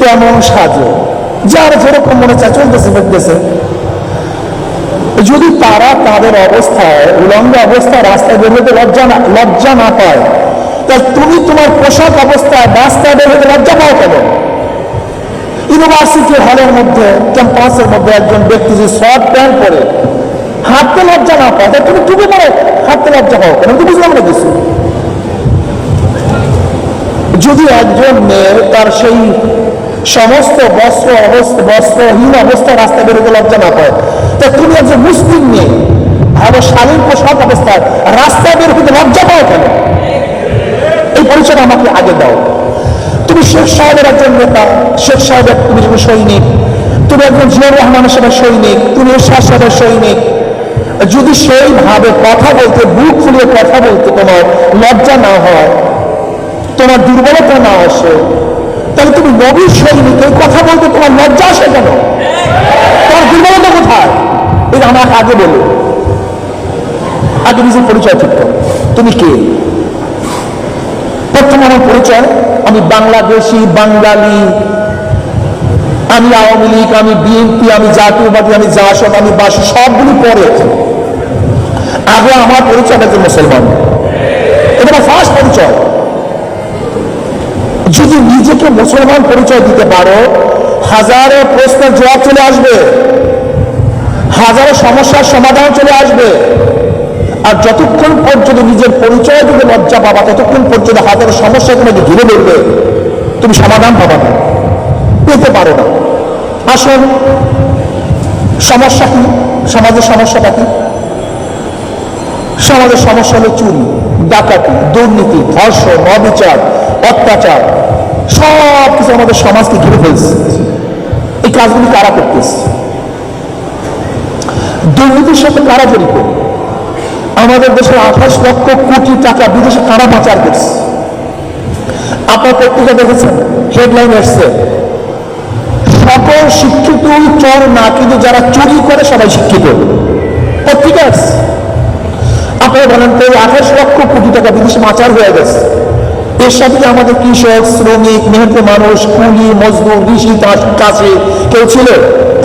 তেমন সাজে, যার যেরকম মনে চায় চলতেছে ফিরতেছে। যদি তারা তাদের অবস্থায় উলঙ্গ অবস্থায় রাস্তায় বের হতে লজ্জা না পায়, তাহলে তুমি তোমার পোশাক অবস্থায় রাস্তায় বের হতে লজ্জা পাও কেন? ইউনিভার্সিটি হলের মধ্যে ক্যাম্পাসের মধ্যে একজন ব্যক্তি যে শর্ট প্যান্ট পরে হাঁটতে লজ্জা না পায়, তুমি টুপি পরে হাঁটতে লজ্জা পাও কেন? তুমি বুঝলাম না কিছু। যদি একজন মেয়ে তার সেই সমস্ত বস্ত্রহীন অবস্থায় রাস্তায় বেরোতে লজ্জা না পায়, তা তুমি একজন মুসলিম মেয়ে ভালো শালীন পোশাক অবস্থায় রাস্তায় বের হতে লজ্জা পাও কেন? এই পরিচয় আমাকে আগে দাও। তুমি শেখ সাহেবের একজন নেতা, শেখ সাহেবের তুমি একজন সৈনিক, তুমি একজন জিয়াউর রহমানের সাহেবের সৈনিক, তুমি এরশাদ সাহেবের সৈনিক। যদি সেইভাবে কথা বলতে, বুক ফুলিয়ে কথা বলতে তোমার লজ্জা না হয়, তোমার দুর্বলতা না আসে, তাহলে তুমি নবীর সৈনিকের কথা বলতে তোমার লজ্জা আসে কেন? তোমার দুর্বলতা কোথায়? এটা আমাকে আগে বলো, আগে নিজের পরিচয় ঠিক করো। তুমি কে? প্রথম আমার পরিচয়, আমি বাংলাদেশি, বাঙালি, আমি আওয়ামী লীগ, আমি বিএনপি, আমি জাতীয়বাদী, আমি জাসদ, আমি বাসী, সবগুলি পরে। আগে আমার পরিচয় একজন মুসলমান, এটা আমার ফার্স্ট পরিচয়। যদি নিজেকে মুসলমান পরিচয় দিতে পারো, হাজারো প্রশ্নের জবাব চলে আসবে, হাজারো সমস্যার সমাধান চলে আসবে। আর যতক্ষণ পর্যন্ত নিজের পরিচয় দিতে লজ্জা পাবা, ততক্ষণ পর্যন্ত হাজারো সমস্যা তোমাকে ঘিরে ধরবে, তুমি সমাধান পাবা না, পেতে পারো না। আসল সমস্যা কি? সমাজের সমস্যাটা কি? সমাজের সমস্যা হলো চুরি, ডাকাতি, দুর্নীতি, ধর্ষণ, অবিচার, অত্যাচার, সব কিছু আমাদের সমাজকে ঘিরে ফেলছে। এই কাজগুলি কারা করতেছে? দুর্নীতির সাথে কারা জড়িত? আমাদের দেশের 28 লক্ষ কোটি টাকা বিদেশে কারা পাচার করছে? আপনার পত্রিকা দেখেছেন, হেডলাইন এসছে, সকল শিক্ষিত চোর না, কিন্তু যারা চুরি করে সবাই শিক্ষিত। পত্রিকা আসছে। আপনারা বলেন তো, 28 লক্ষ কোটি টাকা বিদেশে পাচার হয়ে গেছে, এর সাথে আমাদের কৃষক, শ্রমিক, মেহনতি মানুষ, কুলি, মজদুর, ঋষি, চাষি কেউ ছিল?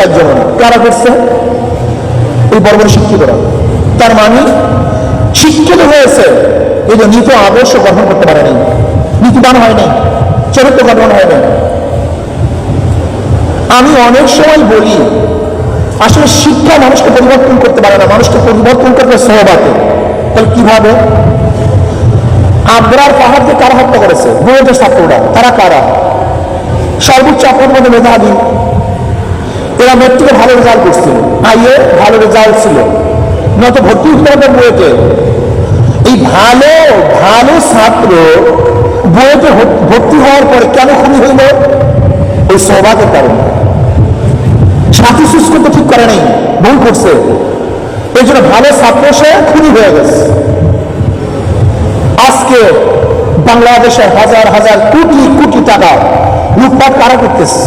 একজন। কারা করছে? এই বড় বড় শিক্ষিতরা। তার মানে শিক্ষিত হয়েছে, এই যে নীতি আদর্শ গঠন করতে পারেনি, নীতিবান হয়নি, চরিত্র গঠন হয়নি। আমি অনেক সময় বলি, আসলে শিক্ষা মানুষকে পরিবর্তন করতে পারে না, মানুষকে পরিবর্তন করতে সহবাতে। তাহলে কিভাবে? আগ্রার পাহাড়কে কারা হত্যা করেছে? বুয়েটের ছাত্ররা। তারা কারা? সর্বোচ্চ আপনার মধ্যে মেধাবী, এরা মেট্রিকে ভালো রেজাল্ট করছিল, আইএ ভালো রেজাল্ট ছিল, নয়তো ভর্তি হতে হবে বুয়েটে। এই ভালো ভালো ছাত্র বুয়েটে ভর্তি হওয়ার পরে কেন খুনি হইল? ওই সৌভাগ্যের কারণে। সাথী শুষ্ক তো ঠিক করে নাই, ভুল করছে, এই জন্য ভালো ছাত্র সে খুনি হয়ে গেছে। আজকে বাংলাদেশের হাজার হাজার কোটি কোটি টাকা লুটপাট কারা করতেছে?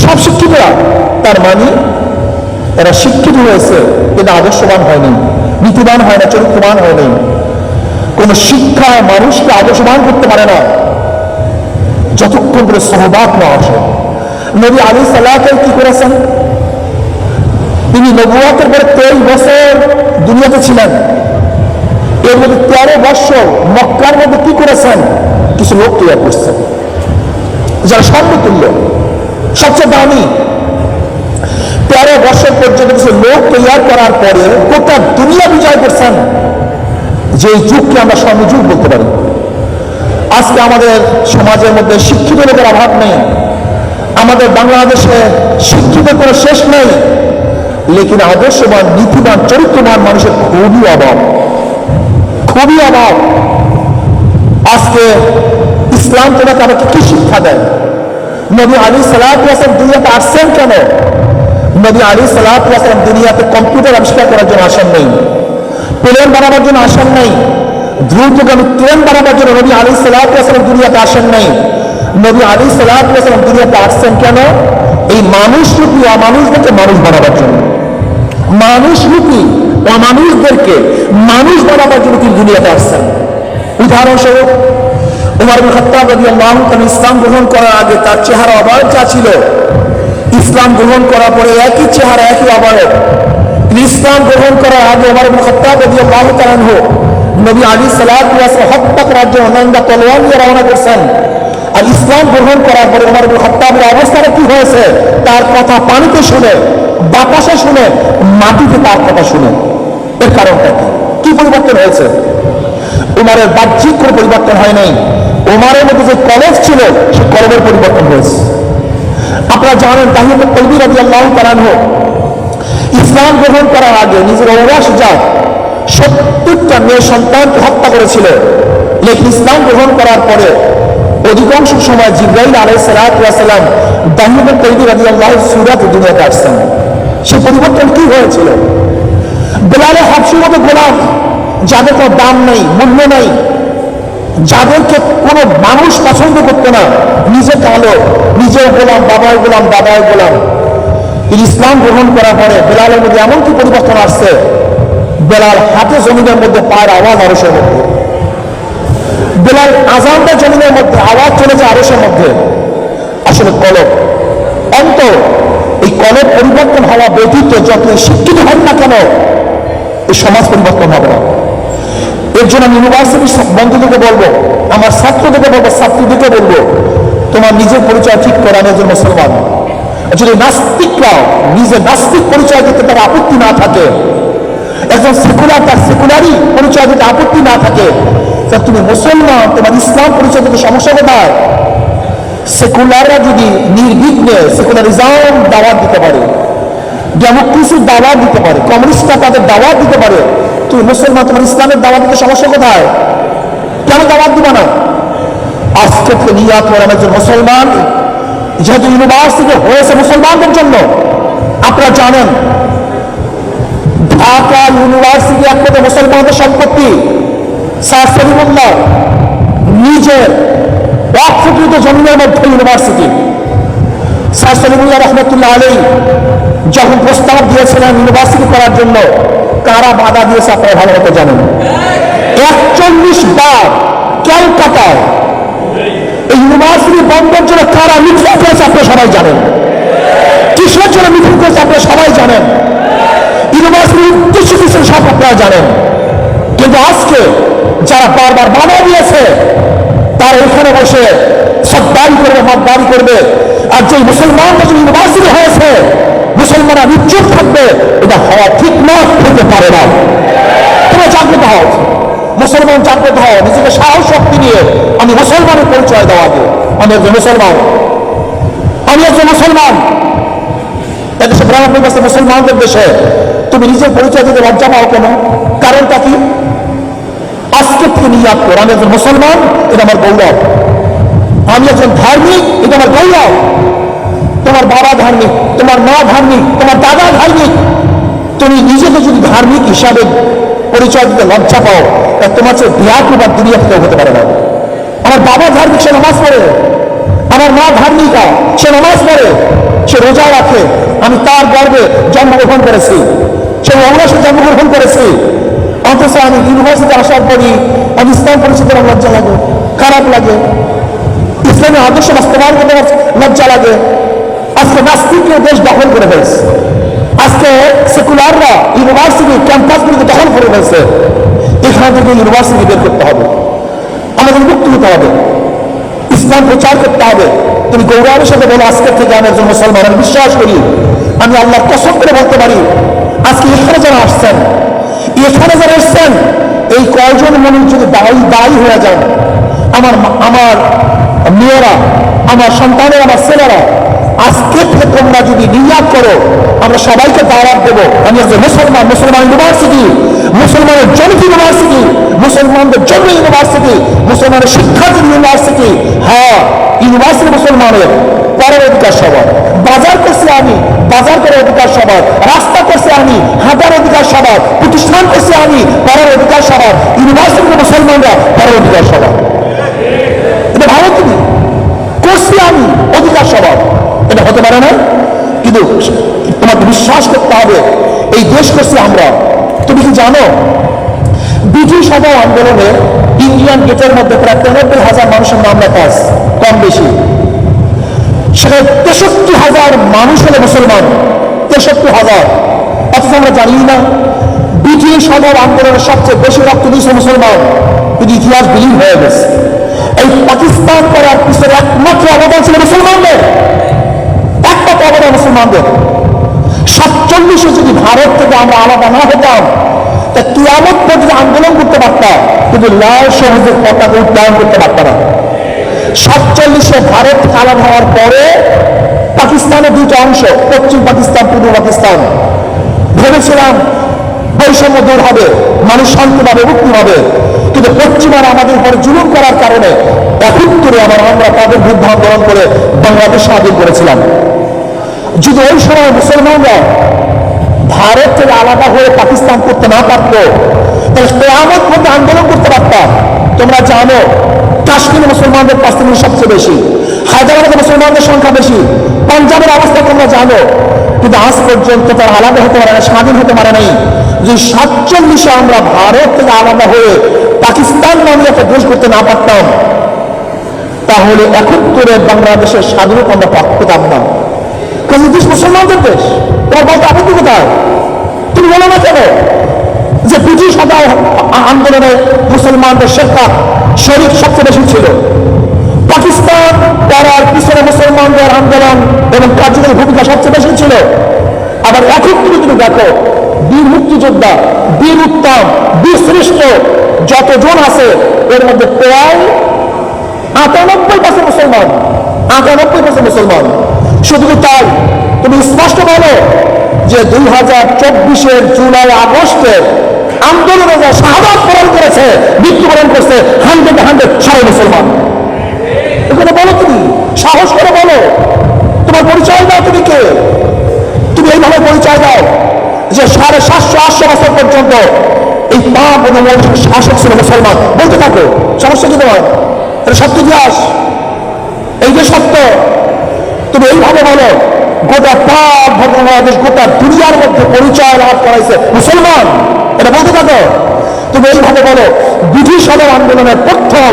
সব শিক্ষিতরা। তার মানে এরা শিক্ষিত হয়েছে, কিন্তু আদর্শবান হয়নি, নীতিবান হয় না, চরিত্রবান হয়নি। কোন শিক্ষা মানুষকে আদর্শবান করতে পারে না যতক্ষণ করে সহবাদ না আসে। নবী আলাইহিস সালাম কি করেছেন? তিনি নবুয়তের পরে 23 বছর দুনিয়াতে ছিলেন, এর মধ্যে 13 বছর মক্কার মধ্যে কি করেছেন? কিছু লোক তৈরি করছেন যারা সর্বতুল্য, সবচেয়ে দামি। 13 বছর পর্যন্ত কিছু লোক তৈরি করার পরে গোটা দুনিয়া বিজয় করছেন, যে যুগকে আমরা স্বর্ণযুগ বলতে পারি। আজকে আমাদের সমাজের মধ্যে শিক্ষিত লোকের অভাব নেই, আমাদের বাংলাদেশে শিক্ষিত কোনো শেষ নেই, লেকিন আদর্শবান, নীতিবান, চরিত্রবান মানুষের খুবই অভাব, খুবই অভাব। আজকে ইসলাম তোমাকে আমাকে কি শিক্ষা দেয়? নবী আলাইহিস সালাম দুনিয়াতে আসছেন কেন? নবী আলাইহিস সালাম দুনিয়াতে কম্পিউটার আবিষ্কার করার জন্য আসেন নাই, প্লেন বানাবার জন্য আসেন নাই, দ্রুতগামী ট্রেন বানাবার জন্য নবী আলাইহিস সালাম দুনিয়াতে আসেন নাই। নবী আলাইহিস সালাম দুনিয়াতে আসছেন কেন? এই মানুষরূপী অমানুষদেরকে মানুষ বানাবার জন্য, মানুষরূপী অমানুষদেরকে মানুষ বানাবার জন্য তিনি দুনিয়াতে আসছেন। উদাহরণস্বরূপ উমর ইবনে খাত্তাব রাদিয়াল্লাহু তাআলা ইসলাম গ্রহণ করার আগে তার চেহারা অবয়ব যা ছিল, ইসলাম গ্রহণ করার পরে একই চেহারা একই অবয়ব। ইসলাম গ্রহণ করার আগে উমর ইবনে খাত্তাব রাদিয়াল্লাহু তাআলা নবী আলাইহিস সালাতু ওয়াস সালাম হত্যা করার জন্য নন্দা তলোয়ার নিয়ে রওনা করছেন। আর ইসলাম গ্রহণ করার পরে উমর ইবনে খাত্তাবের অবস্থাটা কি হয়েছে? তার কথা পানিতে শুনে, বাতাসে শুনে, মাটিতে তার কথা শুনে। এর কারণটা কি পরিবর্তন হয়েছে? উমরের বাহ্যিক কোনো পরিবর্তন হয় নাই, উমরের মধ্যে যে কলব ছিল সে কলবের পরিবর্তন হয়েছে। আপনারা জানেন তাহিয়াতুল কলবি রাদিয়াল্লাহু তাআলা ইসলাম গ্রহণ করার আগে নিজের ঔরসজাত 70টা মেয়ে সন্তানকে হত্যা করেছিল। লেকিন ইসলাম গ্রহণ করার পরে অধিকাংশ সময় জিবরাইল আলাইহিস সালাতু ওয়াস সালাম তাহিয়াতুল কলবি রাদিয়াল্লাহু সূরাতে দুনিয়াতে আসছেন। সে পরিবর্তন কি হয়েছিল? বেলাল হাবশীর মতো গোলাম, যাদের কোনো দাম নেই, মূল্য নেই, যাদেরকে কোনো মানুষ পছন্দ করতো না, নিজে কালো, নিজের গোলাম, বাবার গোলাম, দাদার গোলাম। ইসলাম গ্রহণ করার পরে বেলালের মধ্যে এমন কি পরিবর্তন আসছে? বেলাল হাতে জমিনের মধ্যে পায়ের আওয়াজ আরশের মধ্যে, বেলাল আজানটা জমিনের মধ্যে, আওয়াজ চলে যায় আরশের মধ্যে। আসলে কলব অন্তর, এই কলব পরিবর্তন হওয়া ব্যতীত যত শিক্ষিত হন না কেন এই সমাজ পরিবর্তন হবে না। এর জন্য আমি ইউনিভার্সিটির বন্ধুদেরকে বলবো, আমার ছাত্রদেরকে বলবো, ছাত্রীদেরকে বলবো, তোমার নিজের পরিচয় ঠিক করে আমি একজন মুসলমান। যদি নাস্তিকরা নিজে নাস্তিক পরিচয় দিতে তার আপত্তি না থাকে, একজন সেকুলার তার সেকুলারই পরিচয় দিতে আপত্তি না থাকে, তা তুমি মুসলমান, তোমার ইসলাম পরিচয় দিতে সমস্যা কোথায়? সেকুলাররা যদি নির্বিঘ্নে সেকুলারিজম দাওয়াত দিতে পারে, ডেমোক্রেসির দাওয়াত দিতে পারে, কমিউনিস্টরা তাদের দাওয়াত দিতে পারে, তুমি মুসলমান, তোমার ইসলামের দাওয়াত দিতে সমস্যা কোথায়? কেন দাওয়াত দিবা না? আজকে থেকে নিয়াত করেন একজন মুসলমান, যেহেতু ইউনিভার্সিটি হয়েছে মুসলমানদের জন্য। আপনারা জানেন ঢাকা ইউনিভার্সিটি একমাত্র মুসলমানদের সম্পত্তি। স্যার সলিমুল্লাহ নিজের ওয়াকফকৃত জমিনের মধ্যে ইউনিভার্সিটি। স্যার সলিমুল্লাহ রহমতুল্লাহ আলাইহি যখন প্রস্তাব দিয়েছিলেন ইউনিভার্সিটি করার জন্য, কারা বাধা দিয়েছে আপনারা ভালো মতো জানেন। 41 বার ক্যালকাটায় এই ইউনিভার্সিটি বন্ধের জন্য কারা মিছিল করেছে আপনারা সবাই জানেন। কিসের জন্য মিছিল করেছে আপনারা সবাই জানেন। ইউনিভার্সিটির উদ্দেশ্য কিসের সব আপনারা জানেন। কিন্তু আজকে যারা বারবার বাধা দিয়েছে তারা এখানে বসে সদ্দারি করবে, মাতদারি করবে। আর যে মুসলমানরা যে ইউনিভার্সিটি হয়েছে, মুসলমানরা নিশ্চুপ থাকবে, এটা হওয়া ঠিক না, হতে পারে না। তোমরা জাগ্রত হও, মুসলমান জাগ্রত হও, নিজেকে সাহস শক্তি নিয়ে আমি মুসলমানের পরিচয় দেওয়া আগে আমি একজন মুসলমান, আমি একজন মুসলমান। এদেশে ব্রাহ্মণ আছে মুসলমানদের দেশে, তুমি নিজের পরিচয় দিতে লজ্জা পাও কেন? কারণটা কি? আজকে থেকে নিয়াত কর, আমি একজন মুসলমান, এটা আমার গৌরব। আমি একজন ধার্মিক, এটা আমার গৌরব। তোমার বাবা ধার্মিক, তোমার মা ধার্মিক, তোমার দাদা ধার্মিক, তুমি নিজেকে যদি ধার্মিক হিসাবে পরিচয় দিতে লজ্জা পাও, তা তোমার চেয়ে বিরাট বা দুনিয়া থেকে হতে পারে না। আমার বাবা ধার্মিক, সে নামাজ পড়ে। আমার মা ধার্মিকা, সে নামাজ পড়ে, সে রোজা রাখে। আমি তার গর্বে জন্মগ্রহণ করেছি, সে অবশ্যই জন্মগ্রহণ করেছি। অথচ আমি ইউনিভার্সিটি আসার পরই আমি ইসলাম পরিচিতের লজ্জা লাগে, খারাপ লাগে, ইসলামের আদর্শ বাস্তবায়ন করতে লজ্জা লাগে। আজকে নাস্তিকরা দেশ দখল করে ফেলছে, আজকে সেকুলাররা ইউনিভার্সিটি ক্যাম্পাসগুলিকে দখল করে ফেলছে। এখান থেকে ইউনিভার্সিটি বের করতে হবে, আমাদের মুক্তি হতে হবে, ইসলাম প্রচার করতে হবে। তুমি গৌরবের সাথে বলো, আজকে থেকে আমি একজন মুসলমান, আমি বিশ্বাস করি, আমি আল্লাহর কসম করে বলতে পারি, আজকে এখানে যারা আসছেন, এখানে যারা এসছেন, এই কয়জন মানুষ যদি দায়ী হয়ে যান, আমার মেয়েরা, আমার সন্তানেরা, আমার ছেলেরা, আজকে থেকে তোমরা যদি নিয়াত করো, আমরা সবাইকে দাওয়াত দেবো, আমি একজন মুসলমান, মুসলমান ইউনিভার্সিটি, মুসলমানের জন্য ইউনিভার্সিটি, মুসলমানদের জন্য ইউনিভার্সিটি, মুসলমানের শিক্ষার্থী ইউনিভার্সিটি। হ্যাঁ, ইউনিভার্সিটি মুসলমানের, পরের অধিকার সবার। বাজার করছি আমি, বাজার করার অধিকার সবার। রাস্তা করছি আমি, হাঁটার অধিকার সবার। প্রতিষ্ঠান করছি আমি, পরের অধিকার সবার। ইউনিভার্সিটি মুসলমানরা, পরের অধিকার সবার। এটা ভালো তুমি করছি আমি, অধিকার সবার, এটা হতে পারে না। কিন্তু তোমাকে বিশ্বাস করতে হবে, এই দেশ করছি আমরা। তুমি কি জানো ব্রিটিশ সভা আন্দোলনে ইন্ডিয়ান গেটের মধ্যে প্রায় 93,000 মানুষের নাম লেখা আছে, কম বেশি। সেখানে 63,000 মানুষ হলো মুসলমান, 63,000। অথচ আমরা জানি না ব্রিটিশ সদর আন্দোলনের সবচেয়ে বেশি রক্ত দিয়েছে মুসলমান, কিন্তু ইতিহাস বিলীন হয়ে গেছে। এই পাকিস্তান করার পিছনে একমাত্র অবদান ছিল মুসলমানদের, একমাত্র অবদান মুসলমানদের। 47-এ যদি ভারত থেকে আমরা আলাদা না হতাম, তা কিয়ামত পর্যন্ত আন্দোলন করতে পারতাম, কিন্তু লাল সবুজের পতাকা উত্তোলন করতে পারতাম না। 47-এ ভারত থেকে আলাদা হওয়ার পরে পাকিস্তানের দুইটা অংশ, পশ্চিম পাকিস্তান, পূর্ব পাকিস্তান। ভেবেছিলাম বৈষম্য দূর হবে, মানুষ শান্তিভাবে মুক্তি হবে, কিন্তু পশ্চিমারা আমাদের উপরে জুলুম করার কারণে 71-এ আমরা তাদের বিরুদ্ধে আন্দোলন করে বাংলাদেশ স্বাধীন করেছিলাম। যদি ওই সময় মুসলমানরা ভারত থেকে আলাদা হয়ে পাকিস্তান করতে না পারত, তাহলে কিয়ামত পর্যন্ত আন্দোলন করতে পারতাম। তোমরা জানো কাশ্মীরে মুসলমানদের পার্সেন্টেজ সবচেয়ে বেশি, হায়দ্রাবাদে মুসলমানদের সংখ্যা বেশি, পাঞ্জাবের অবস্থা তোমরা জানো, কিন্তু আজ পর্যন্ত তারা আলাদা হতে পারে না, স্বাধীন হতে পারে নাই। যদি 47-এ আমরা ভারত থেকে আলাদা হয়ে পাকিস্তান নামে একটা দেশ করতে না পারতাম, তাহলে 71-এ বাংলাদেশের স্বাধীনতা আমরা পেতাম না। কারণ দেশ মুসলমানদের দেশ। তোমার বলতে আপত্তি কোথায়? তুমি বলো না কেন যে ব্রিটিশ আন্দোলনে মুসলমানদের শেরকা শরীক সবচেয়ে বেশি ছিল? পাকিস্তান করার পিছনে মুসলমানদের আন্দোলন এবং কার্যকরী ভূমিকা সবচেয়ে বেশি ছিল। আবার এখন তুমি দেখো বীর মুক্তিযোদ্ধা, বীর উত্তম, বীর শ্রেষ্ঠ যতজন আছে এর মধ্যে প্রায় 98% মুসলমান, 98% মুসলমান। শুধু তাই তুমি স্পষ্ট বলো যে 2024-এর জুলাই আগস্টে আন্দোলনে যা শাহাদাত বরণ করেছে, মৃত্যুবরণ করছে 100% সবাই মুসলমান। এখানে বলো, তুমি সাহস করে বলো, তোমার পরিচয় দাও, তুমি কে? তুমি এইভাবে পরিচয় দাও যে 750-800 বছর পর্যন্ত এই পাপ এবং শাসক ছিল মুসলমান, বলতে থাকো, সমস্যা কি তোমার? এটা সত্য ইতিহাস, এই যে সত্য। তুমি এইভাবে বলো গোটা পাপ বাংলাদেশ, গোটা দুনিয়ার মধ্যে পরিচয় লাভ করাইছে মুসলমান, এটা বলতে থাকো। তুমি এইভাবে বলো ব্রিটিশ সদর আন্দোলনের প্রথম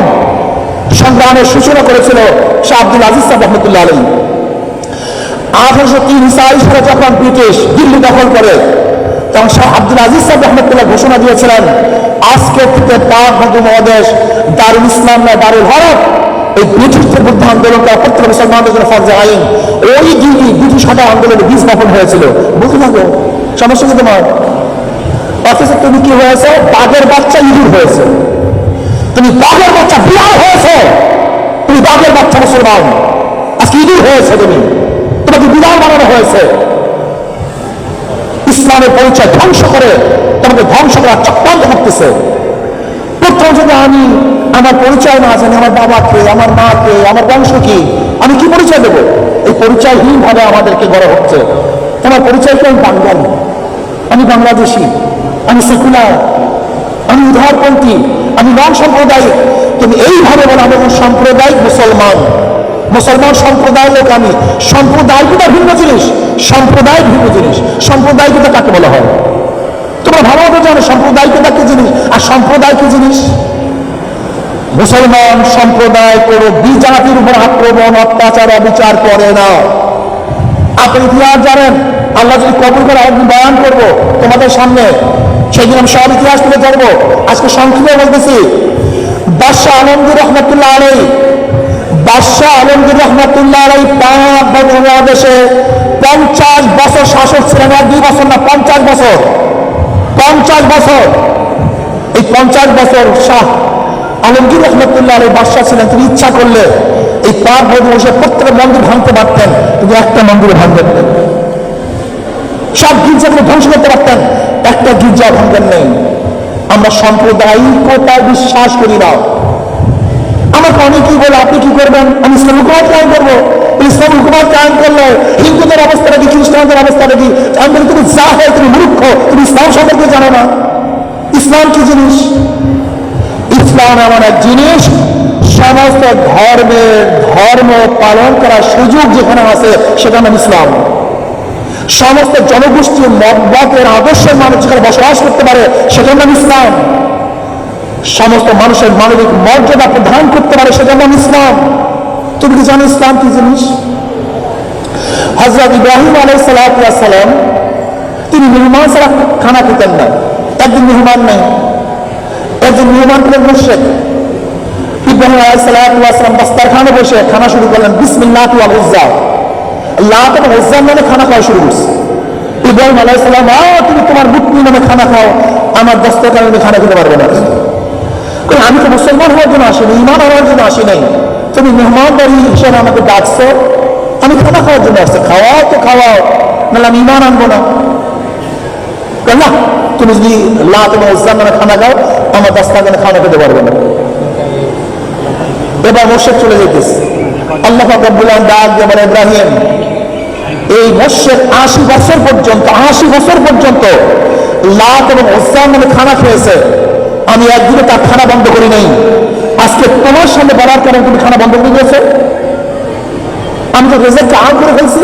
সংগ্রামের সূচনা করেছিল শাহ আব্দুল আজিজ সাহেব রহমতুল্লাহ আলাইহি। 1830 সালে যখন ব্রিটিশ দিল্লি দখল করে, তখন শাহ আব্দুল আজিজ সাহেব রহমতুল্লাহ ঘোষণা দিয়েছিলেন আজকে থেকে পাক উপমহাদেশ দারুল ইসলাম না দারুল হরব, এই ব্রিটিশদের বিরুদ্ধে আন্দোলন করা প্রত্যেক মুসলমানদের জন্য ফরজে আইন। ওই দিনই ব্রিটিশ সদর আন্দোলনে বীজ বপন হয়েছিল, বলতে থাকো, সমস্যা কি তোমার? অথচ তুমি কি হয়েছে? বাঘের বাচ্চা ইঁদুর হয়েছে, তুমি বাঘের বাচ্চা বিড়াল হয়েছে, তুমি বাঘের বাচ্চা মুসলমান, আজকে ইঁদুর হয়েছে, তোমাকে বিড়াল বানানো হয়েছে। ইসলামের পরিচয় ধ্বংস করে তোমাকে ধ্বংস করার চক্রান্ত করতেছে। প্রথম যদি আমি আমার পরিচয় না জানি, আমার বাবাকে, আমার মাকে, আমার বংশ কি, আমি কি পরিচয় দেবো? এই পরিচয়হীন ভাবে আমাদেরকে গড়ে হচ্ছে। তোমার পরিচয় কি? আমি বাঙালি, আমি বাংলাদেশি, আমি সেকুলার, আমি উদারপন্থী, আমি নন সাম্প্রদায়িক। তুমি এইভাবে বলো আমি সাম্প্রদায়িক মুসলমান, মুসলমান সম্প্রদায়ের লোক আমি। সম্প্রদায়িকতা ভিন্ন জিনিস, সম্প্রদায় ভিন্ন জিনিস। সম্প্রদায়িকতা কাকে বলা হয়? তোমরা ভালো মতো জানো সম্প্রদায়িকতা কি জিনিস আর সম্প্রদায় কি জিনিস। মুসলমান সম্প্রদায় কোন বিজাতির উপর আক্রমণ, অত্যাচার, অবিচার করে না। আপনি ইতিহাস জানেন, আল্লাহ যদি কবুল করে একদিন বয়ান করবো তোমাদের সামনে, সেই দিন আমি সব ইতিহাস তুলে ধরবো। আজকে সংক্ষেপে বলতেছি, বাদশাহ আলমগীর রহমতুল্লাহ আলাইহি, বাদশাহ আলমগীর রহমতুল্লাহ আলাইহি পাক বাংলাদেশে 50 বছর শাসক ছিলেন। 1-2 বছর না, 50 বছর, 50 বছর। এই 50 বছর শাহ আলমগীর রহমতুল্লাহ আলাইহি বাদশাহ ছিলেন। তিনি ইচ্ছা করলে এই পাক বাংলাদেশে প্রত্যেক মন্দির ভাঙতে পারতেন, কিন্তু একটা মন্দির ভাঙতেন না। সব গির্জাগুলো ধ্বংস করতে পারতেন, একটা গির্জা ভাঙতেন নেই। আমরা সাম্প্রদায়িকতায় বিশ্বাস করি না। আমাকে অনেকেই বলে আপনি কি করবেন? আমি ইসলাম হুকুমত কায়েম করবো। ইসলাম হুকুমত কায়েম করলে হিন্দুদের অবস্থাটা কি, খ্রিস্টানদের অবস্থাটা কি? আমি বলি তুমি যা হয়, তুমি মূর্খ, তুমি ইসলাম সম্পর্কে জানো না। ইসলাম কি জিনিস? ইসলাম এমন এক জিনিস, সমস্ত ধর্ম পালন করার সুযোগ যেখানে আছে সেটা নাম ইসলাম। সমস্ত জনগোষ্ঠী মতবাদের আদর্শের মানুষ যেখানে বসবাস করতে পারে সেটার নাম ইসলাম। সমস্ত মানুষের মানবিক মর্যাদা প্রদান করতে পারে, সেটা নাম ইসলাম। তুমি কি জানো ইসলাম কি জিনিস? হযরত ইব্রাহিম আলাইহিস সালাম তিনি মেহমান ছাড়া খানা খেতেন না। একদিন মেহমান নেই, একজন মেহমান পেলেন মুশরিক। ইব্রাহিম আলাইহিস সালাম দাস্তারখানে বসে খানা শুরু করলেন, বিসমিল্লাহ ওয়াল উজ্জা, আল্লাহ এবং উজ্জার নামে খানা খাওয়া শুরু করছে। ইব্রাহিম আলাইহিস সালাম, তুমি তোমার মূর্তি নামে খানা খাও, আমার দাস্তারখানে আমি খানা খেতে পারবো না। আমি তো মুসলমান হওয়ার জন্য আসিনি, ইমান হওয়ার জন্য আসি নাই, তুমি মেহমানদারি হিসেবে আমাকে ডাকছো, আমি খানা খাওয়ার জন্য আসছি, খাওয়াও তো খাওয়াও, নাহলে আমি ইমান আনবো না। না, তুমি যদি লাত এবং উজ্জার নামে খানা খাও, আমার দাস্তারখানে খানা খেতে পারবে না। এবার মুশরিক চলে যেতেছে। আল্লাহ পাক রব্বুল আলামিন ডাক দিয়ে বলে, ইব্রাহিম, এই মুশরিক 80 বছর পর্যন্ত লাত এবং উজ্জার নামে খানা খেয়েছে, আমি একদিনে তার খানা বন্ধ করি নাই। আজকে তোমার সামনে বলার কারণে তুমি খানা বন্ধ করে দিয়েছো। আমি তো রেজাল্টকে আম করে ফেলছি।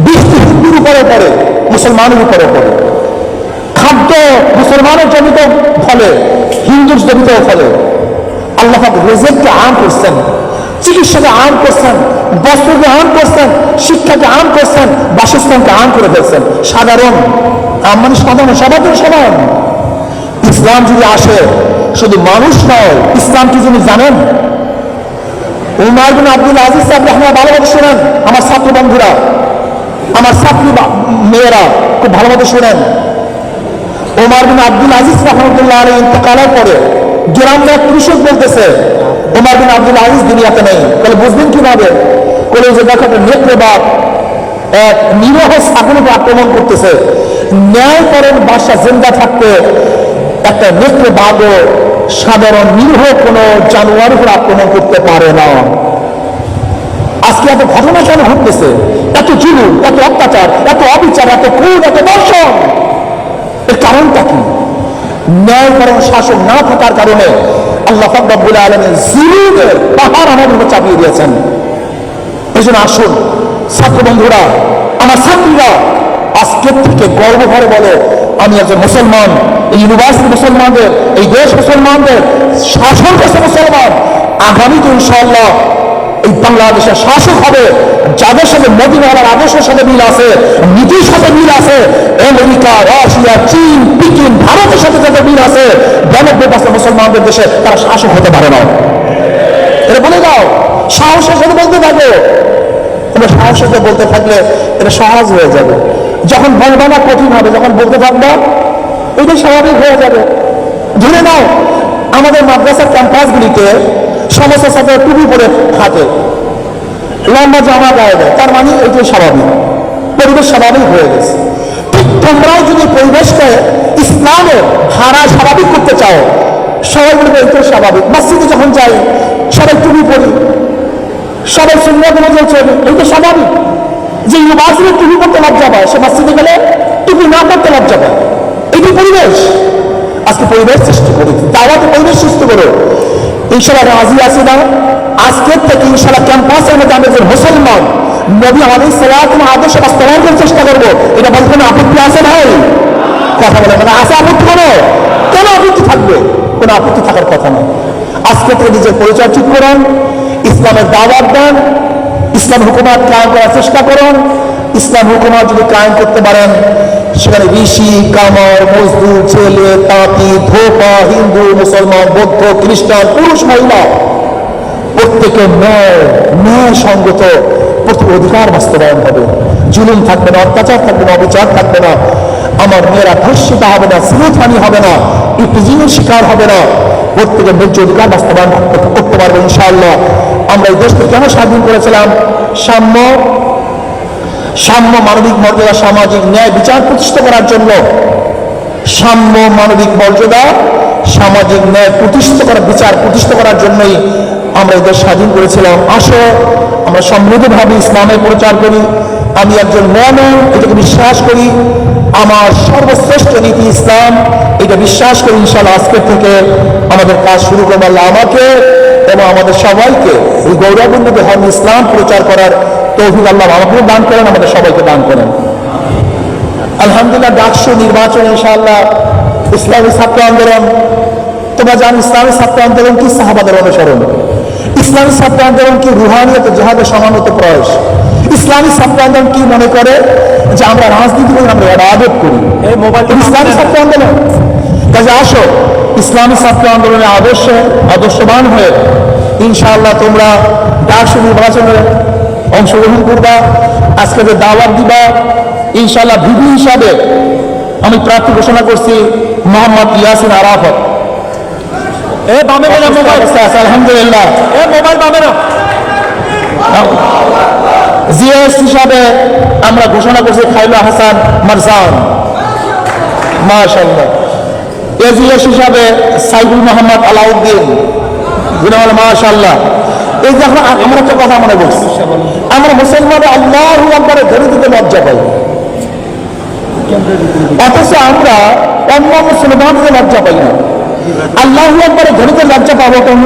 বৃষ্টি হিন্দুর উপরে পড়ে, মুসলমানের উপরে পড়ে। খাদ্য মুসলমানের জমিতে ফলে, হিন্দুর জমিতেও ফলে। আল্লাহ পাক রেজাল্টকে আম করছেন, চিকিৎসাকে আম করছেন, বস্ত্রকে আম করছেন, শিক্ষাকে আম করছেন, বাসস্থানকে আম করে ফেলছেন। সাধারণ আম মানে সাধারণ, সবার সমান। ইসলাম যদি আসে, শুধু মানুষ নয়, ইসলাম কি যিনি জানেন? উমর বিন আব্দুল আজিজ সাহেব আপনারা ভালোভাবে শোনেন, আমার ছাত্র বন্ধুরা, আমার ছাত্রী মেয়েরা খুব ভালোভাবে শোনেন। উমর বিন আব্দুল আজিজ রাহমাতুল্লাহ আলাইহি ইন্তেকালের পরে গ্রামে এক কৃষক বলতেছে, উমর বিন আব্দুল আজিজ দুনিয়াতে নেই। তাহলে বুঝবেন কিভাবে? বলে যে দেখো, একটা নেত্রবাদ এক নিরহ ছাগলকে আক্রমণ করতেছে। ন্যায়পরণ বাদশা জিন্দা থাকতে একটা নেত্রবাদও সাধারণ নিরীহ কোনো জানোয়ার উপর আক্রমণ করতে পারে না। আজকে এত ঘটনা কেন ঘটতেছে? এত জুলুম, এত অত্যাচার, এত অবিচার, এত খুন, এত দর্শন, এর কারণটা কি? ন্যায়পরণ শাসন না থাকার কারণে আল্লাহ পাক রব্বুল আলামিন জুলুমের পাহাড় আমাদের উপর চাপিয়ে দিয়েছেন। এই জন্য আসুন ছাত্র বন্ধুরা, আমার ছাত্রীরা, আজকের থেকে গর্ব ভরে বলো, আমি একজন মুসলমান। এই ইউনিভার্সিটি মুসলমানদের, এই দেশ মুসলমানদের, শাসন করছে মুসলমান। আগামীতে ইনশাআল্লাহ এই বাংলাদেশের শাসক হবে যাদের সাথে মদিনার আদর্শের সাথে মিল আছে, নীতির সাথে মিল আছে, আমেরিকা, রাশিয়া, চীন, পিকিং, ভারতের সাথে যাদের মিল আছে, 92% মুসলমানদের দেশে তারা শাসক হতে পারে না। এটা বলে দাও, সাহসের সাথে বলতে থাকো। তোমরা সাহসের সাথে বলতে থাকলে এটা সহজ হয়ে যাবে। যখন বলবা না কঠিন হবে, যখন বলতে থাকবা এটাই স্বাভাবিক হয়ে যাবে। ধরে নাও, আমাদের মাদ্রাসার ক্যাম্পাসগুলিতে সমস্ত ছাত্র টুপি পরে থাকে, লম্বা জামা গায়ে দেয়, তার মানে এটাই স্বাভাবিক, পরিবেশ স্বাভাবিক হয়ে গেছে। ঠিক তোমরাও যদি পরিবেশকে ইসলামের হারায় স্বাভাবিক করতে চাও, সবাই বলবে এটাই স্বাভাবিক। মসজিদে যখন যাই সবাই টুপি পরি, সবাই সুন্নাত অনুযায়ী চলে, এটা স্বাভাবিক। যে ইউনিভার্সিটি টুপি পড়তে লজ্জা পায়, সে মসজিদে গেলে টুপি না পড়তে লজ্জা পায়। এটি পরিবেশ। আজকে পরিবেশ সৃষ্টি করি, দাওয়াতে পরিবেশ সৃষ্টি করো। ইনশাআল্লাহ রাজি আছি না? আজকের থেকে ইনশাআল্লাহ ক্যাম্পাসের মধ্যে আমরা যে মুসলমান নবী আলাইহিস সালাম আদর্শ বাস্তবায়ন করার চেষ্টা করবো। এটা বলতে কোনো আপত্তি আছে ভাই? কথা বলে মানে আছে আপত্তি? কোনো কেন আপত্তি থাকবে? কোনো আপত্তি থাকার কথা না। আজকে থেকে নিজের পরিচয় ঠিক করুন, ইসলামের দাওয়াত দেন, ইসলাম হুকুমাত কায়েম করার চেষ্টা করুন। ইসলাম হুকুমাত যদি কায়েম করতে পারেন, সেখানে ঋষি, কামার, মজদুর, ছেলে, তাঁতি, ধোপা, হিন্দু, মুসলমান, বৌদ্ধ, খ্রিস্টান, পুরুষ, মহিলা, প্রত্যেকের ন্যায় সঙ্গত প্রত্যেক অধিকার বাস্তবায়ন হবে। জুলুম থাকবে না, অত্যাচার থাকবে না, অবিচার থাকবে না। আমার মেয়েরা ধর্ষিত হবে না, শ্লীলতাহানি হবে না, ইফতিজিনের শিকার হবে না। প্রত্যেকের ন্যায্য অধিকার বাস্তবায়ন করতে পারবো ইনশাআল্লাহ। আমরা এই দেশকে কেন স্বাধীন করেছিলাম? সাম্য, মানবিক মর্যাদা, সামাজিক ন্যায় বিচার প্রতিষ্ঠা করার জন্য। সাম্য, মানবিক মর্যাদা, সামাজিক ন্যায় বিচার প্রতিষ্ঠা করার জন্যই আমরা এই দেশ স্বাধীন করেছিলাম। আসো আমরা সমৃদ্ধভাবে ইসলামের প্রচার করি। আমি একজন মুমিন, এটাকে বিশ্বাস করি। আমার সর্বশ্রেষ্ঠ নীতি ইসলাম, এটা বিশ্বাস করি। ইনশাআল্লাহ আজকের থেকে আমাদের কাজ শুরু করবো। আল্লাহ আমাকে এবং আমাদের সবাইকে এই গৌরবপূর্ণ ধর্ম ইসলাম প্রচার করার তৌফিক আল্লাহ আমাকেও দান করেন, আমাদের সবাইকে দান করেন। আলহামদুলিল্লাহ, ডাকসু নির্বাচন ইনশাআল্লাহ ইসলামী ছাত্র আন্দোলন, তোমরা জানো ইসলামী ছাত্র আন্দোলন কি? সাহাবাদের অনুসরণ। ইসলামী ছাত্র আন্দোলন কি? রুহানিয়ত, জিহাদের সমানত প্রয়াস। ইসলামী ছাত্র আন্দোলন কি মনে করে যে আমরা রাজনীতি করি, আমরা ইবাদত করি। ইসলামী ছাত্র আন্দোলন কাজে আসো ইসলামী ছাত্র আন্দোলনের আদর্শবান হয়ে ইনশাআল্লাহ তোমরা ডাকসু নির্বাচনে অংশগ্রহণ করবা, আজকে যে দাওয়াত দিবা। ইনশাআল্লাহ ভিপি হিসাবে আমি প্রার্থী ঘোষণা করছি মোহাম্মদ ইয়াসিন আরাফাত। আলহামদুলিল্লাহ। জিএস হিসাবে আমরা ঘোষণা করছি খাইরুল হাসান মারজান, মাশাআল্লাহ। এজিএস হিসাবে সাইদুল মোহাম্মদ আলাউদ্দিন, মাশাআল্লাহ। এই যে আমরা একটা কথা মনে বলছি, আমরা মুসলমানরা আল্লাহু আকবার ধরে দিতে লজ্জা পাই, অথচ আমরা অন্য মুসলমানদের লজ্জা পাই না। আল্লাহু আকবার ধরিতে লজ্জা পাবো কেন?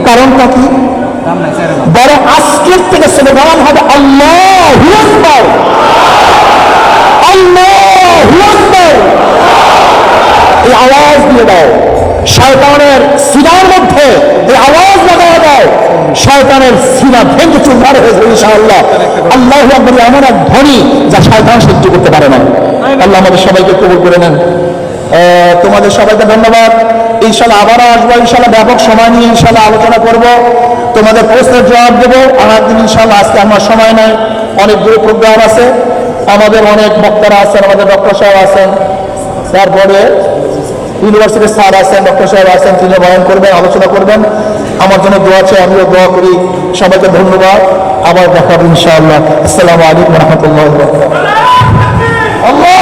কারণটা কি? বড় আজকের থেকে স্লোগান হবে আল্লাহু আকবার, আল্লাহু আকবার। এই আওয়াজ দিয়ে দাও, শয়তানের সিনার মধ্যে এই আওয়াজ লাগাও দাও, শয়তানের সিনা ভেঙে চুরমার হয়ে যাবে ইনশাআল্লাহ। আল্লাহু আকবার এমন এক ধ্বনি যা শয়তান সহ্য করতে পারে না। আল্লাহ আমাদের সবাইকে কবুল করে নেন। তোমাদের সবাইকে ধন্যবাদ। ইনশাআল্লাহ আবারও আসবো, ইনশাআল্লাহ ব্যাপক সময় নিয়ে ইনশাআল্লাহ আলোচনা করব, তোমাদের প্রশ্নের জবাব দেবো। আমার দিন ইনশাআল্লাহ আজকে আমার সময় নাই, অনেকগুলো প্রোগ্রাম আছে, আমাদের অনেক বক্তারা আছেন, আমাদের ডক্টর সাহেব আছেন, তারপরে ইউনিভার্সিটির স্যার আছেন, ডক্টর সাহেব আছেন, তিনি বয়ান করবেন, আলোচনা করবেন। আমার জন্য দোয়া চাই, আমিও দোয়া করি। সবাইকে ধন্যবাদ, আবার দেখা হবে ইনশাআল্লাহ। আসসালামু আলাইকুম ওয়া রাহমাতুল্লাহি ওয়া বারাকাতুহু। আল্লাহ